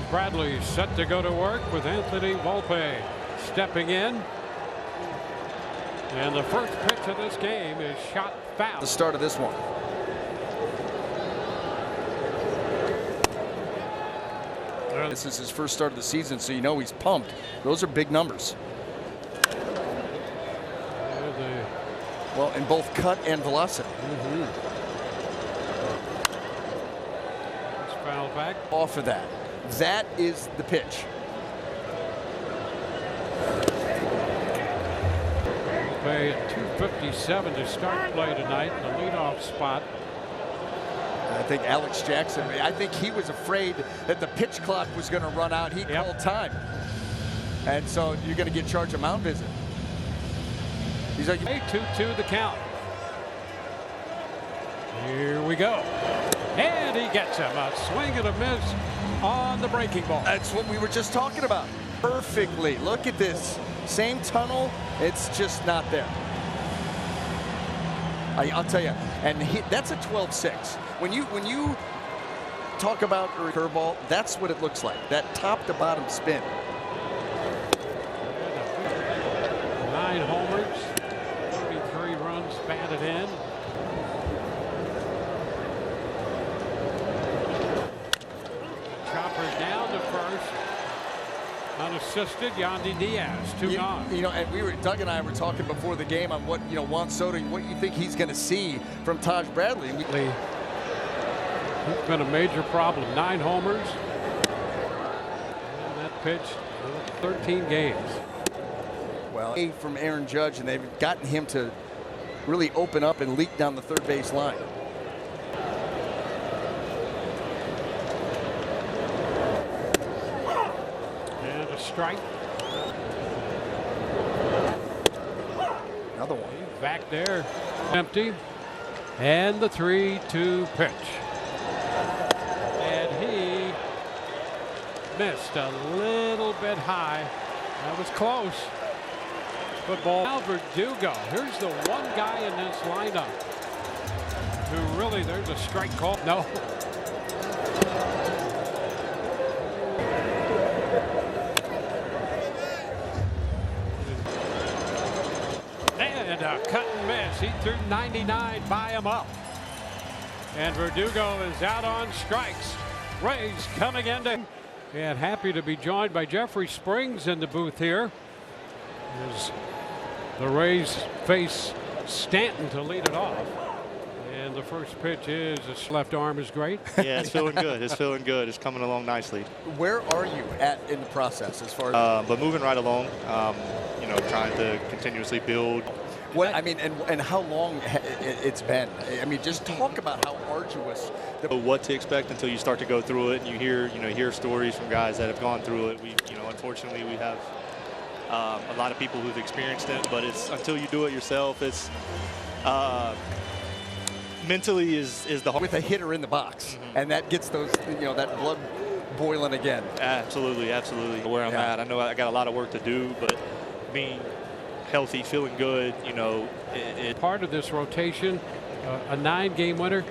Bradley set to go to work with Anthony Volpe stepping in. And the first pitch of this game is shot foul. The start of this one. This is his first start of the season, so you know he's pumped. Those are big numbers. Well, in both cut and velocity. Foul back. Off of that. That is the pitch. Volpe at 2:57 to start play tonight in the leadoff spot. I think Alex Jackson, I think he was afraid that the pitch clock was going to run out. He called time. And so you're going to get charged a mound visit. He's like, 2-2 the count. Here we go. And he gets him. A swing and a miss on the breaking ball. That's what we were just talking about. Perfectly. Look at this. Same tunnel. It's just not there. I'll tell you, and that's a 12-6. When you talk about a curveball, that's what it looks like. That top to bottom spin. 9 homers, 33 runs batted in. Chopper down to first. Unassisted, Yandy Diaz, 2 gone. You know, and Doug and I were talking before the game on what, Juan Soto, what you think he's going to see from Taj Bradley. He's been a major problem. 9 homers. And that pitch, 13 games. Well, from Aaron Judge, and they've gotten him to really open up and leak down the third base line. Strike. Another one. Back there. Empty. And the 3-2 pitch. And he missed a little bit high. That was close. Football. Now Verdugo. Here's the one guy in this lineup who really, there's a strike call. No. And a cut and miss. He threw 99 by him up. And Verdugo is out on strikes. Rays coming into. And happy to be joined by Jeffrey Springs in the booth here. As the Rays face Stanton to lead it off. And the first pitch is his left arm is great. Yeah, it's feeling good. It's feeling good. It's coming along nicely. Where are you at in the process as far as? But moving right along, trying to continuously build. What I mean, and how long it's been. I mean, just talk about how arduous. What to expect until you start to go through it, and you hear stories from guys that have gone through it. Unfortunately, we have a lot of people who've experienced it, but it's until you do it yourself. It's mentally is the hard. With a hitter in the box, and that gets those, that blood boiling again. Absolutely, absolutely. Where I'm at, I know I got a lot of work to do, but being healthy, feeling good, part of this rotation, a 9-game winner.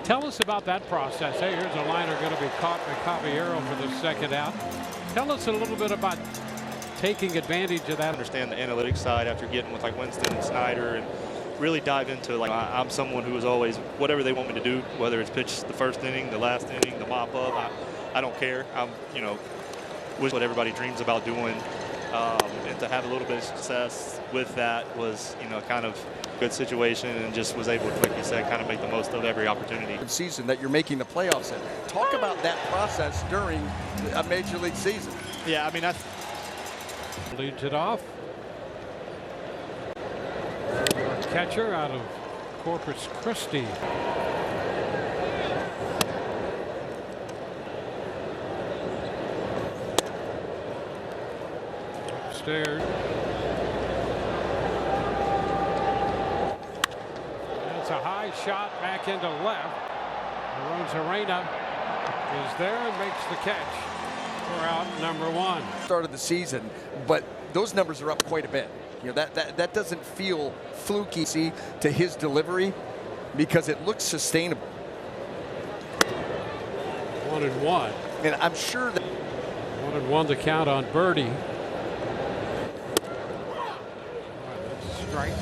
Tell us about that process. Hey, here's a liner going to be caught by Caballero for the second out. Tell us a little bit about taking advantage of that. I understand the analytics side after getting with like Winston and Snyder, and really dive into I'm someone who is always whatever they want me to do, whether it's pitch the first inning, the last inning, the mop up. I don't care. I'm what everybody dreams about doing. And to have a little bit of success with that was, kind of good situation, and just was able to, like you said, kind of make the most of every opportunity. Season that you're making the playoffs in. Talk about that process during a major league season. Yeah, I mean, leads it off. Catcher out of Corpus Christi. Upstairs. It's a high shot back into left. Rosarena is there and makes the catch for out number 1. Started the season, but those numbers are up quite a bit. That doesn't feel fluky to his delivery because it looks sustainable. 1-1. And I'm sure that 1-1 to count on Birdie. That's a strike.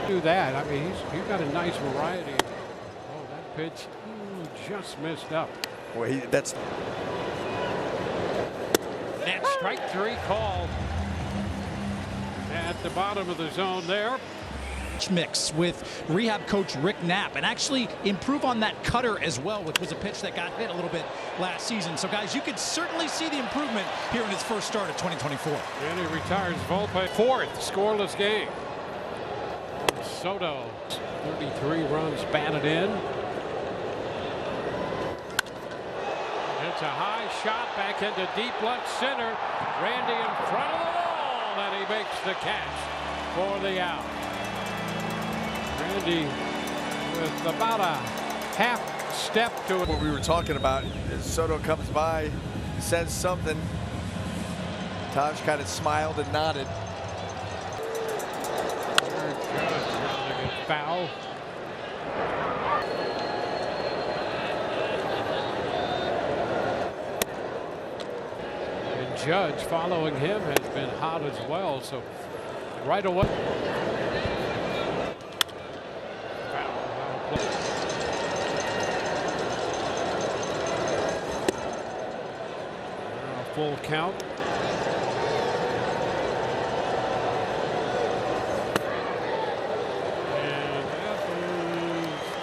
Do that. I mean, he's got a nice variety. Oh, that pitch just missed up. well, that's That strike 3 call at the bottom of the zone there. Mix with rehab coach Rick Knapp and actually improve on that cutter as well, which was a pitch that got hit a little bit last season. So guys, you could certainly see the improvement here in his first start of 2024. And he retires Volpe. 4th scoreless game. Soto, 33 runs batted in. It's a high shot back into deep left center. Randy in front of the wall, and he makes the catch for the out. Randy with about a half step to it. what we were talking about. Soto comes by, says something. Taj kind of smiled and nodded. Foul. And Judge following him has been hot as well, so right away. Foul. Full count.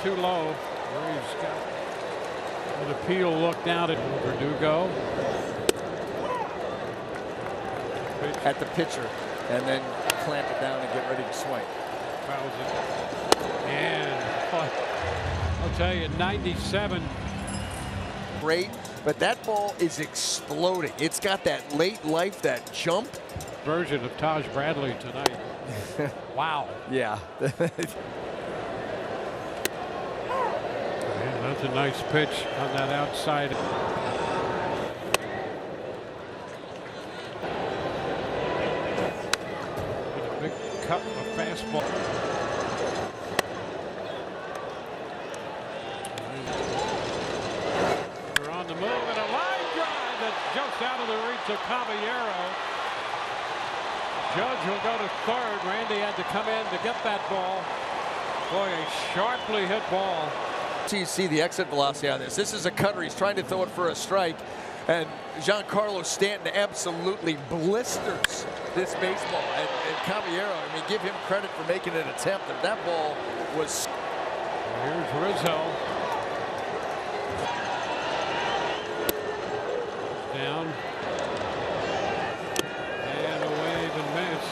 Too low. He's got an appeal look down at Verdugo. At the pitcher, and then clamp it down and get ready to swing. Fouls it. And I'll tell you, 97. Great, but that ball is exploding. It's got that late life, that jump. Version of Taj Bradley tonight. Wow. Yeah. That's a nice pitch on that outside. And a big cut of a fastball. They're on the move and a line drive that's just out of the reach of Caballero. Judge will go to third. Randy had to come in to get that ball. Boy, a sharply hit ball. You see the exit velocity on this. This is a cutter. He's trying to throw it for a strike. And Giancarlo Stanton absolutely blisters this baseball. And Caballero, I mean, give him credit for making an attempt. If that ball was... Here's Rizzo. Down. And a wave and miss.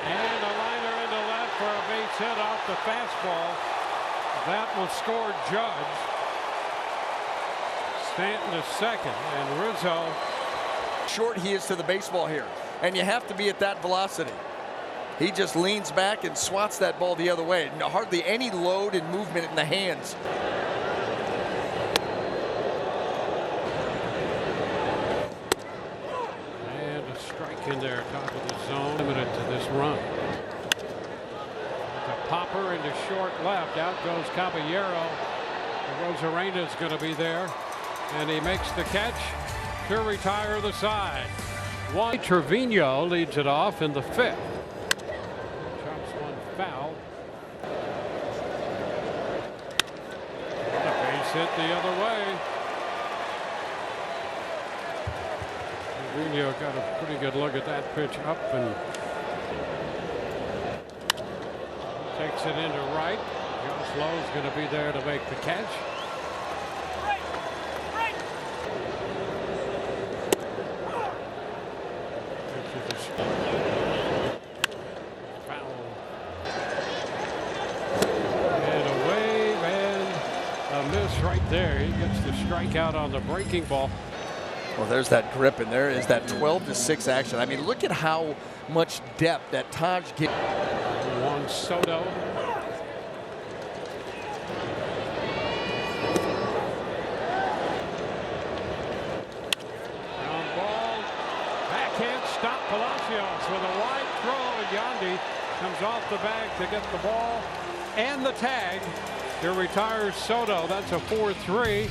And a liner into left for a base hit off the fastball. That will score Judge. Stanton to second, and Rizzo. Short he is to the baseball here. And you have to be at that velocity. He just leans back and swats that ball the other way. Hardly any load and movement in the hands. And a strike in there, top of the zone. Limited to this run. The popper into short left. Out goes Caballero. Rosarena's going to be there. And he makes the catch to retire the side. One. Trevino leads it off in the fifth. Chops one foul. A base hit the other way. Trevino got a pretty good look at that pitch up and takes it into right. Josh Lowe's going to be there to make the catch. Right there, he gets the strikeout on the breaking ball. Well, there's that grip, and there is that 12-6 action. I mean, look at how much depth that Taj gives. Juan Soto. Ground ball. Backhand stop Palacios with a wide throw, and Yandy comes off the bag to get the ball and the tag. Here retires Soto. That's a 4-3.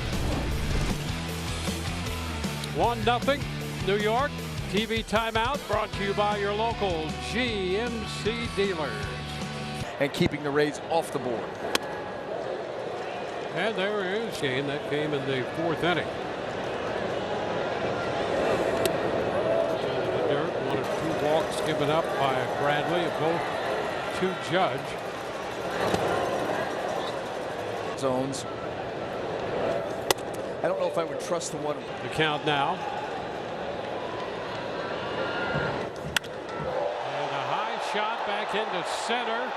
1-0 New York. TV timeout brought to you by your local GMC dealers. And keeping the Rays off the board. And there is game that came in the 4th inning. One or two walks given up by Bradley, both to Judge. Zones. I don't know if I would trust the one. The count now. And a high shot back into center.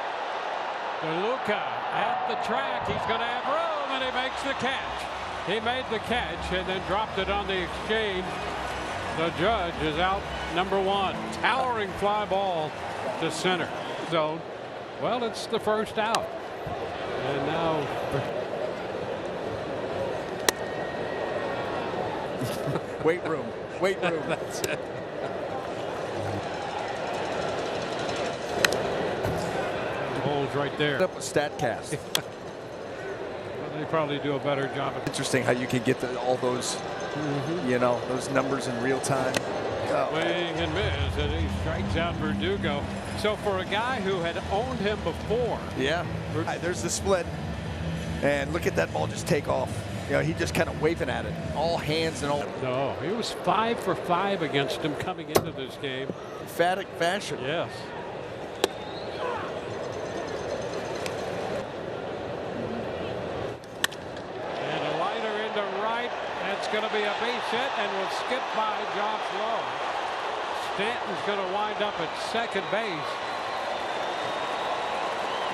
DeLuca at the track. He's going to have room, and he makes the catch. He made the catch and then dropped it on the exchange. The Judge is out number 1. Towering fly ball to center zone. Well, it's the first out. And now weight room. Weight room. That's it. Holes right there. Up with StatCast. Well, they probably do a better job. Interesting how you can get all those, you know, those numbers in real time. Swing and miss, and he strikes out Verdugo. So for a guy who had owned him before. Yeah. There's the split. And look at that ball just take off. You know, he just kind of waving at it. All hands and all. No, he was 5 for 5 against him coming into this game. Emphatic fashion. Yes. And a liner into right. That's going to be a base hit and will skip by Josh Lowe. Stanton's going to wind up at second base.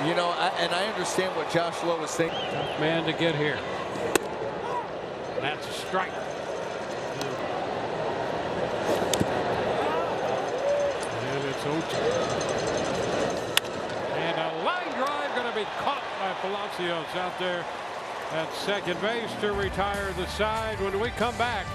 You know, and I understand what Josh Lowe was thinking. Tough man to get here. That's a strike. And it's 0-2. And a line drive going to be caught by Palacios out there at second base to retire the side. When we come back,